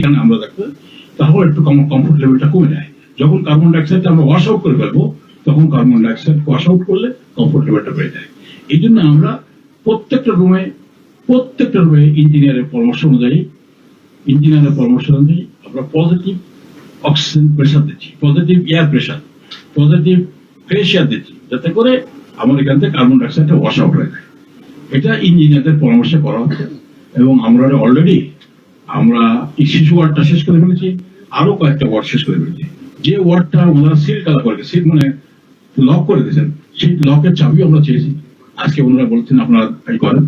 এখানে আমরা দেখবো, তাহলে একটু কমফোর্ট লেভেলটা কমে যায়। যখন কার্বন ডাইঅক্সাইড আমরা ওয়াশ আউট করে ফেলবো, তখন কার্বন ডাইঅক্সাইড ওয়াশ আউট করলে কমফোর্ট লেভেলটা বেড়ে যায়। এই জন্য আমরা প্রত্যেকটা রুমে ইঞ্জিনিয়ারের পরামর্শ অনুযায়ী আমরা পজিটিভ অক্সিজেন প্রেশার দিচ্ছি, positive air pressure, positive fresh air দিচ্ছি, যাতে করে আমাদের এখান থেকে কার্বন ডাইঅক্সাইডটা ওয়াশ আউট হয়ে যায়। এটা ইঞ্জিনিয়ারদের পরামর্শে করা হচ্ছে এবং আমরা অলরেডি শিশু ওয়ার্ডটা শেষ করে ফেলেছি, আরো কয়েকটা ওয়ার্ড শেষ করে ফেলেছি। যে ওয়ার্ডটা ওনারা সিল কালা করে সিল মানে লক করে দিয়েছেন, সেই লকের চাবি আমরা চেয়েছি। আজকে ওনারা বলছেন আপনারা করেন,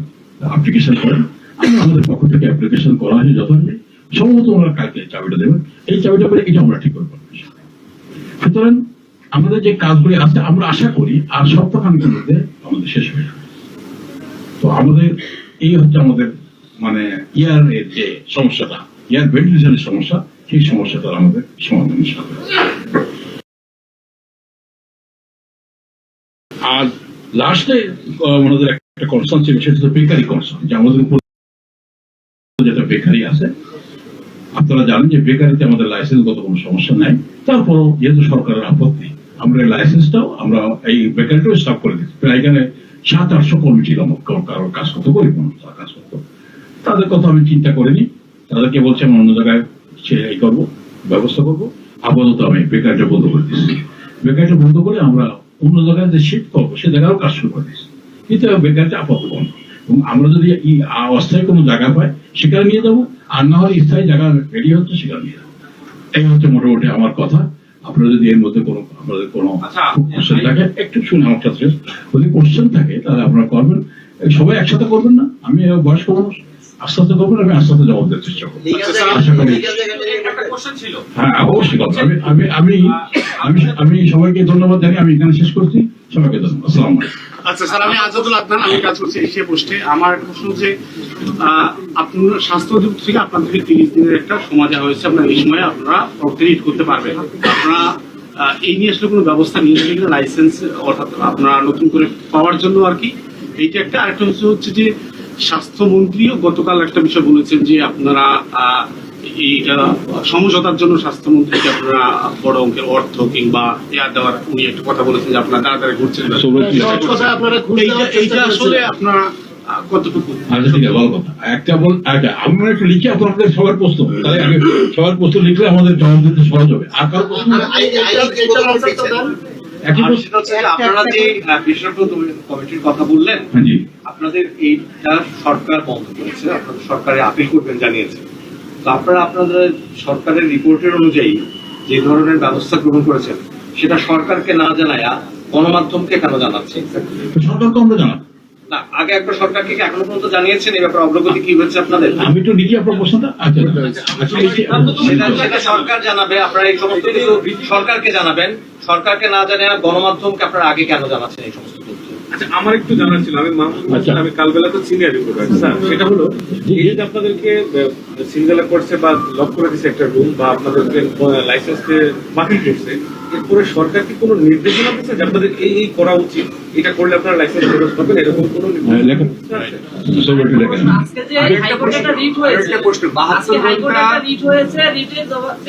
অ্যাপ্লিকেশন করেন। আমাদের পক্ষ থেকে অ্যাপ্লিকেশন করা হয়েছে যথারীতি, সম্ভবত ওনারা কালকে চাবিটা দেবেন। এই চাবিটা পেলে এটা আমরা ঠিক করবো। সুতরাং আমাদের যে কাজগুলি আছে আমরা আশা করি আর সপ্তাহখানেকের মধ্যে আমাদের শেষ হয়ে যাবে। তো আমাদের এই হচ্ছে আমাদের মানে ইয়ারের যে সমস্যাটা, ইয়ার ভেন্টিলেশনের সমস্যা, সেই সমস্যাটা আমাদের সমাধান হবে। আর লাস্টে আমাদের একটা কনসার্ন ছিল, সেটা হচ্ছে বেকারি কনসার্ন, যে আমাদের উপর যেটা বেকারি আছে। আপনারা জানেন যে বেকারিতে আমাদের লাইসেন্সগত কোনো সমস্যা নাই, তারপরও যেহেতু সরকারের আপত্তি, আমরা এই লাইসেন্সটাও আমরা এই বেকারিটাও স্টপ করে দিচ্ছি। প্রায় এখানে 700-800 কর্মী ছিল কারোর কাজ করতে, গরিব মানুষ কাজ করতো। তাদের কথা আমি চিন্তা করিনি, তাদেরকে বলছি আমি অন্য জায়গায় এই করবো, ব্যবস্থা করবো। আপাতত আমি বেকারিটা বন্ধ করে দিচ্ছি। বেকারিটা বন্ধ করে আমরা অন্য জায়গায় যে শিফট করবো সে জায়গায়ও কাজ শুরু করে দিচ্ছি, কিন্তু বেকারিটা আপাতত বন্ধ। এবং আমরা যদি অস্থায়ী কোনো জায়গা পাই সেখানে নিয়ে যাবো, আর না হয় স্থায়ী জায়গা রেডি হচ্ছে সেখানে নিয়ে যাবো। এই হচ্ছে মোটামুটি আমার কথা। আপনারা যদি এর মধ্যে আপনাদের কোনো কোশ্চেন থাকে একটু শুনে আমার কাছে, যদি কোশ্চেন থাকে তাহলে আপনারা করবেন। সবাই একসাথে করবেন না, আমি বয়স্ক মানুষ, আস্তে আস্তে করবেন, আমি আস্তে আস্তে জবাব দেওয়ার চেষ্টা করবো। আশা করি হ্যাঁ অবশ্যই কথা। আমি সবাইকে ধন্যবাদ জানি, আমি এখানে শেষ করছি। সবাইকে ধন্যবাদ। আসসালামু আলাইকুম। আচ্ছা স্যার, আমি আজাদুল আদনান, আমি কাজ করছি এশিয়া পোস্টে। আমার প্রশ্ন হচ্ছে, আপনার স্বাস্থ্য অধিদপ্তর থেকে আপনাদেরকে 30 দিনের একটা সময় দেওয়া হয়েছে, আপনার এই সময়ে আপনারা রক্তের ইট করতে পারবেন। আপনারা এই নিয়ে আসলে কোনো ব্যবস্থা নিয়েছিলেন কিনা, লাইসেন্স অর্থাৎ আপনারা নতুন করে পাওয়ার জন্য আর কি? এইটা একটা। আরেকটা হচ্ছে যে স্বাস্থ্যমন্ত্রীও গতকাল একটা বিষয় বলেছেন যে আপনারা এই সমঝোতার জন্য স্বাস্থ্যমন্ত্রীকে আপনারা বড় অঙ্কের অর্থ কিংবা দেওয়ার উনি একটা কথা বলেছেন যে আপনারা তাড়াতাড়ি ঘুরছেন। এইটা আসলে আপনারা কতটুকু? আমরা একটু লিখে আপনাদের সবার প্রশ্ন, তাহলে আগে সবার প্রশ্ন লিখলে আমাদের জবাব দিতে সহজ হবে। আর কারো প্রশ্ন আপনারা যে বিশেষজ্ঞ কমিটির কথা বললেন, আপনাদের এইটা সরকার বন্ধ করেছে, আপনাদের সরকারে আপিল করবেন জানিয়েছে। তো আপনারা আপনাদের সরকারের রিপোর্টের অনুযায়ী যে ধরনের ব্যবস্থা গ্রহণ করেছেন, সেটা সরকারকে না জানায় গণমাধ্যমকে কেন জানাচ্ছেন? সরকারকে আমরা জানাবো না, আগে একটা সরকারকে এখনো পর্যন্ত জানিয়েছেন এই ব্যাপারে? অগ্রগতি কি হচ্ছে আপনাদের? আমি তো লিখি আপনার প্রশ্নটা। সেটা সরকার জানাবে, আপনারা এই সমস্ত কিছু সরকারকে জানাবেন। সরকারকে না জানিয়ে গণমাধ্যমকে আপনারা আগে কেন জানাচ্ছেন এই সমস্ত? আচ্ছা, আমার একটু জানার ছিল, আমি আমি কালবেলা তো সিনিয়র রিপোর্টার স্যার, সেটা হলো এই যে আপনাদেরকে সিঙ্গেল করছে বা লক করে দিচ্ছে একটা রুম, বা আপনাদেরকে লাইসেন্সকে বাতিল করছে, এরপরে সরকার কি কোনো নির্দেশনা দিচ্ছে যে আপনাদের এই করা উচিত, এটা করলে আপনারা লাইসেন্স ফেরত পাবেন, এরকম কোনো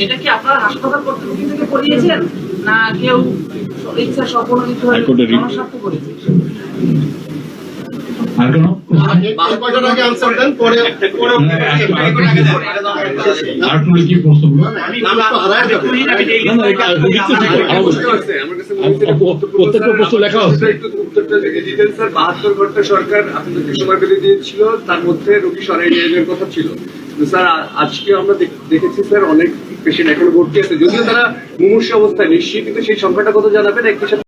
এটা কি আপনারা হাসপাতাল কর্তৃপক্ষ থেকে করিয়েছেন না কেউ ইচ্ছা স্বপ্রণোদিত হয়ে জনস্বার্থ করেছে? আর কেন কি প্রশ্ন? প্রত্যেকটা প্রশ্ন লেখা হচ্ছে। 72 ঘন্টা সরকার আপনাদেরকে সময় বেঁধে দিয়েছিল, তার মধ্যে রোগী সরাই নিয়ে যাওয়ার কথা ছিল। স্যার আজকে আমরা দেখেছি স্যার অনেক পেশেন্ট এখনো ভর্তি আছে, যদিও তারা মুমূর্ষু অবস্থায় নিশ্চয়ই, কিন্তু সেই সংখ্যাটা কত জানাবেন একই সাথে?